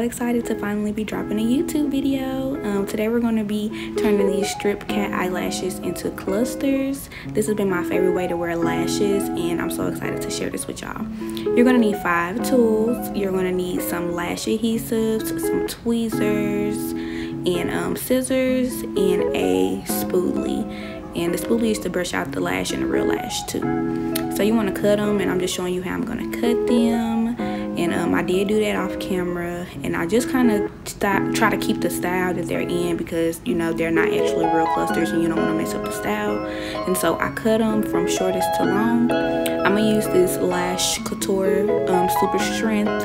excited to finally be dropping a YouTube video. Today we're going to be turning these strip cat eyelashes into clusters. This has been my favorite way to wear lashes, and I'm so excited to share this with y'all. You're going to need 5 tools. You're going to need some lash adhesives, some tweezers, and scissors, and a spoolie. And the spoolie is to brush out the lash and the real lash too. So you want to cut them, and I'm just showing you how I'm going to cut them. And I did do that off camera, and I just kind of try to keep the style that they're in, because you know they're not actually real clusters and you don't want to mess up the style. And so I cut them from shortest to long. I'm gonna use this Lash Couture super strength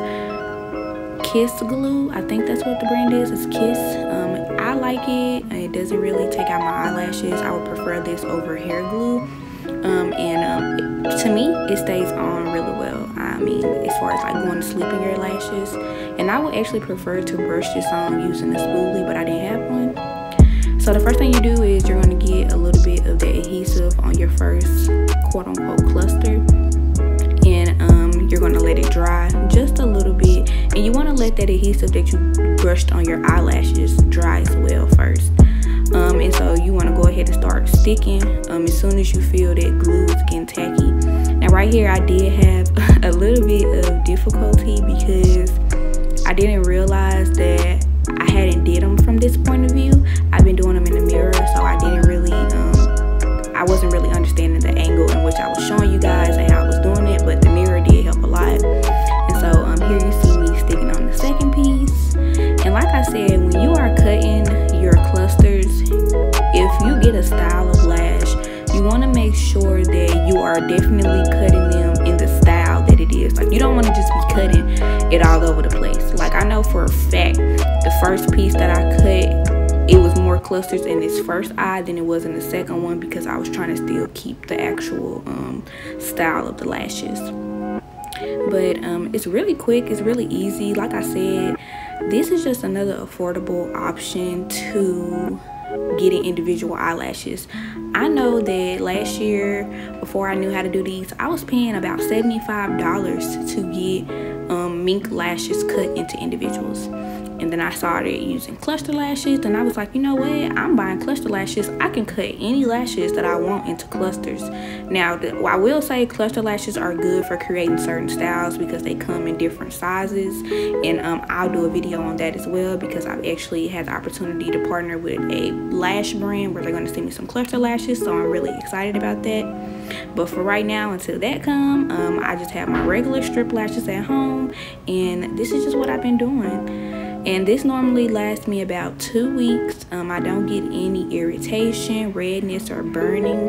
Kiss glue. I think that's what the brand is. It's Kiss. I like it. It doesn't really take out my eyelashes. I would prefer this over hair glue. To me, it stays on really well. I mean, as far as like going to sleep in your lashes. And I would actually prefer to brush this on using a spoolie, but I didn't have one. So the first thing you do is you're going to get a little bit of the adhesive on your first quote-unquote cluster. And you're going to let it dry just a little bit. And you want to let that adhesive that you brushed on your eyelashes dry as well first. And so you want to go ahead and start sticking as soon as you feel that glue is getting tacky. Now right here I did have a little bit of difficulty because I didn't realize that I hadn't did them from this point of view. I've been doing them in the mirror, so I didn't really I wasn't really understanding the angle in which I was showing you guys and how I was doing it, but the mirror did help a lot. And so here you see me sticking on the second piece. And like I said, when you are cutting your clusters, if you get a style of lash, you want to make sure that you are definitely cutting them in the style that it is. Like, you don't want to just be cutting it all over the place. Like, I know for a fact the first piece that I cut, it was more clusters in this first eye than it was in the second one, because I was trying to still keep the actual style of the lashes. But it's really quick, it's really easy. Like I said, this is just another affordable option to getting individual eyelashes. I know that last year, before I knew how to do these, I was paying about $75 to get mink lashes cut into individuals. And then I started using cluster lashes, and I was like, you know what, I'm buying cluster lashes. I can cut any lashes that I want into clusters. Now, I will say cluster lashes are good for creating certain styles because they come in different sizes. And I'll do a video on that as well, because I've actually had the opportunity to partner with a lash brand where they're going to send me some cluster lashes. So I'm really excited about that. But for right now, until that comes, I just have my regular strip lashes at home. And this is just what I've been doing. And this normally lasts me about 2 weeks. I don't get any irritation, redness, or burning.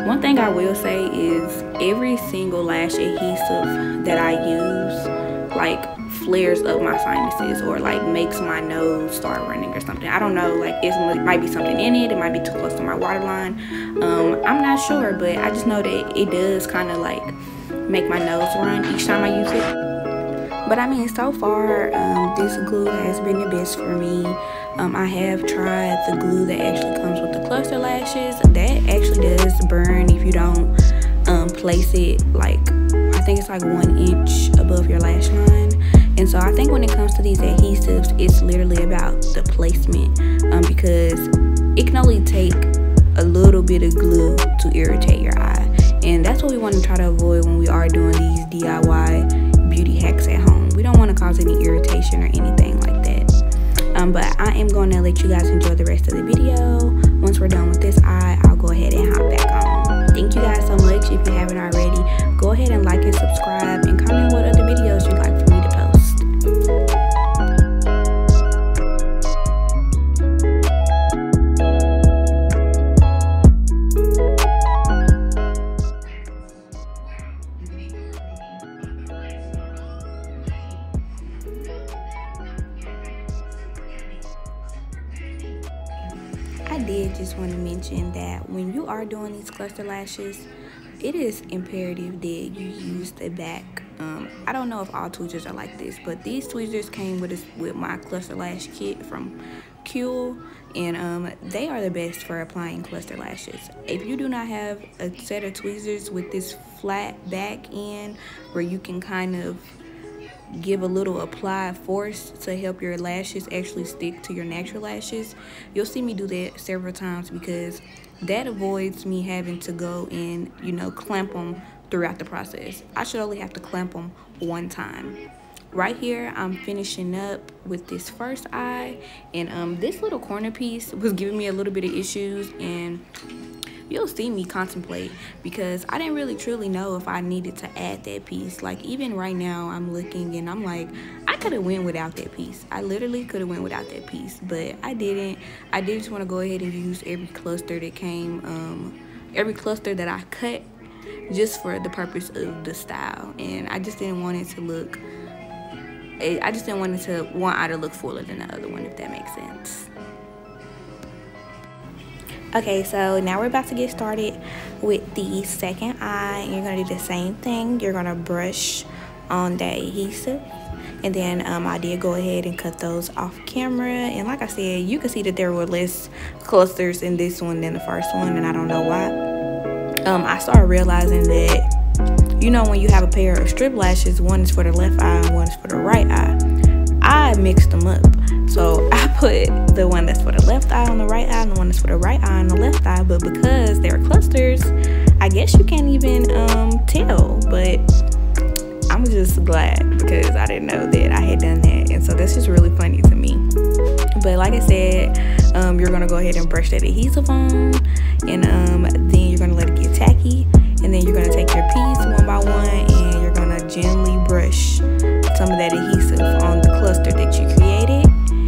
One thing I will say is every single lash adhesive that I use like flares up my sinuses, or like makes my nose start running or something. I don't know, like it might be something in it. It might be too close to my waterline. I'm not sure, but I just know that it does kind of like make my nose run each time I use it. But I mean, so far, this glue has been the best for me. I have tried the glue that actually comes with the cluster lashes. That actually does burn if you don't place it, like, I think it's like 1 inch above your lash line. And so I think when it comes to these adhesives, it's literally about the placement, because it can only take a little bit of glue to irritate your eye. And that's what we want to try to avoid when we are doing these DIY beauty hacks at home. We don't want to cause any irritation or anything like that. But I am going to let you guys enjoy the rest of the video. Once we're done with this eye, I'll go ahead and hop back on. Thank you guys so much. If you haven't already, go ahead and like and subscribe, and comment what other videos you'd like for me to post. I did just want to mention that when you are doing these cluster lashes, it is imperative that you use the back. I don't know if all tweezers are like this, but these tweezers came with my cluster lash kit from Couture, and they are the best for applying cluster lashes. If you do not have a set of tweezers with this flat back end where you can kind of give a little applied force to help your lashes actually stick to your natural lashes. You'll see me do that several times because that avoids me having to go and, you know, clamp them throughout the process. I should only have to clamp them one time. Right here, I'm finishing up with this first eye, and this little corner piece was giving me a little bit of issues, and you'll see me contemplate because I didn't really truly know if I needed to add that piece. Like, even right now, I'm looking and I'm like, I could have went without that piece. I literally could have went without that piece, but I didn't. I did just want to go ahead and use every cluster that came, every cluster that I cut, just for the purpose of the style. And I just didn't want it to look, I just didn't want it to, one eye to look fuller than the other one, if that makes sense. Okay, so now we're about to get started with the second eye. You're gonna do the same thing. You're gonna brush on that adhesive, and then I did go ahead and cut those off camera. And like I said, you can see that there were less clusters in this one than the first one, and I don't know why. I started realizing that, you know, when you have a pair of strip lashes, one is for the left eye and one is for the right eye. I mixed them up. So I put the one that's for the left eye on the right eye and the one that's for the right eye on the left eye. But because they're clusters, I guess you can't even tell. But I'm just glad because I didn't know that I had done that. And so that's just really funny to me. But like I said, you're going to go ahead and brush that adhesive on. And then you're going to let it get tacky. And then you're going to take your piece one by one and you're going to gently brush some of that adhesive on the cluster that you created.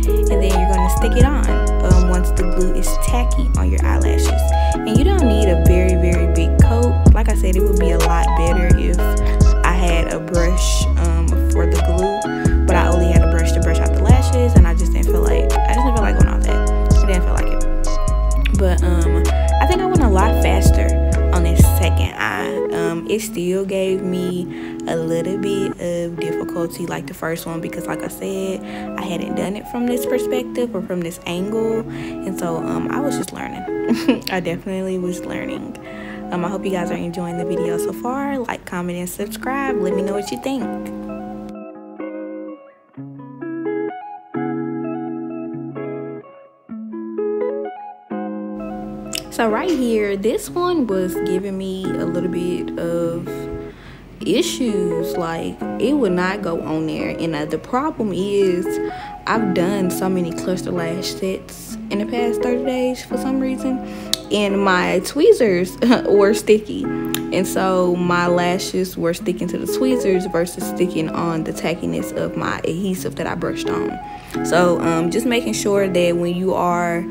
And then you're going to stick it on once the glue is tacky on your eyelashes. And you don't need a very, very big coat. Like I said, it would be a lot better if I had a brush for the glue, but I only had a brush to brush out the lashes, and I just didn't feel like going all that. I didn't feel like it. But I think I went a lot faster on this second eye. It still gave me a little bit of difficulty like the first one because, like I said, I hadn't done it from this perspective or from this angle, and so I was just learning. I definitely was learning. I hope you guys are enjoying the video so far. Like, comment, and subscribe. Let me know what you think. So right here, this one was giving me a little bit of issues. Like, it would not go on there. And the problem is, I've done so many cluster lash sets in the past 30 days for some reason, and my tweezers were sticky. And so my lashes were sticking to the tweezers versus sticking on the tackiness of my adhesive that I brushed on. So just making sure that when you are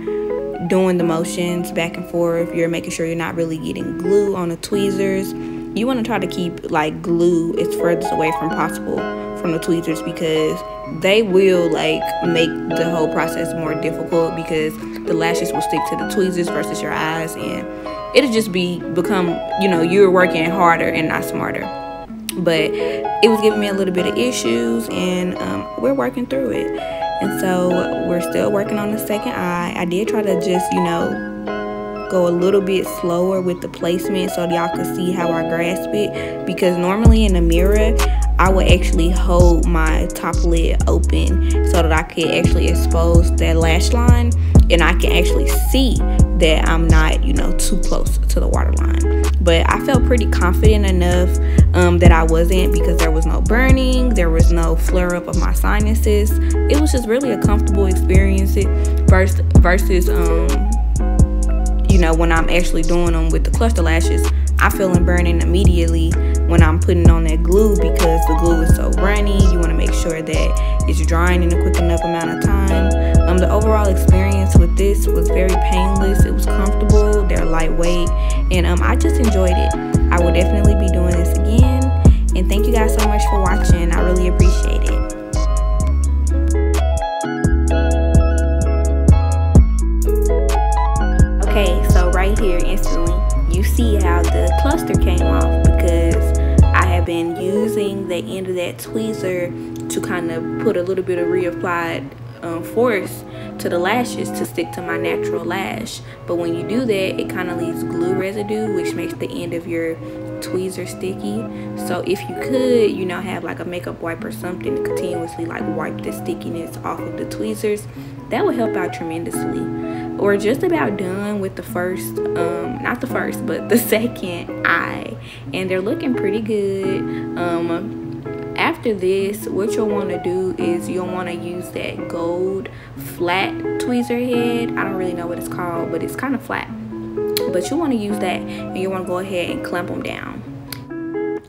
doing the motions back and forth, you're making sure you're not really getting glue on the tweezers. You want to try to keep like glue as furthest away from possible from the tweezers because they will like make the whole process more difficult because the lashes will stick to the tweezers versus your eyes, and it'll just become, you know, you're working harder and not smarter. But it was giving me a little bit of issues, and we're working through it. And so we're still working on the second eye. I did try to just, you know, go a little bit slower with the placement so y'all could see how I grasp it, because normally in the mirror I would actually hold my top lid open so that I could actually expose that lash line, and I can actually see that I'm not, you know, too close to the waterline. But I felt pretty confident enough that I wasn't, because there was no burning, there was no flare up of my sinuses. It was just really a comfortable experience versus you know, when I'm actually doing them with the cluster lashes, I feel them burning immediately when I'm putting on that glue because the glue is so runny. You want to make sure that it's drying in a quick enough amount of time. The overall experience with this was very painless. It was comfortable, they're lightweight, and I just enjoyed it. I will definitely be doing this again, and thank you guys so much for watching. I really appreciate it. Okay, so right here instantly you see how the cluster came off because I have been using the end of that tweezer to kind of put a little bit of reapplied force to the lashes to stick to my natural lash. But when you do that, it kind of leaves glue residue, which makes the end of your tweezer sticky. So if you could, you know, have like a makeup wipe or something to continuously like wipe the stickiness off of the tweezers, that would help out tremendously. We're just about done with the first, not the first, but the second eye, and they're looking pretty good. After this, what you'll want to do is you'll want to use that gold flat tweezer head. I don't really know what it's called, but it's kind of flat. But you want to use that, and you want to go ahead and clamp them down.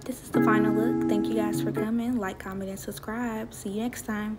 This is the final look. Thank you guys for coming. Like, comment, and subscribe. See you next time.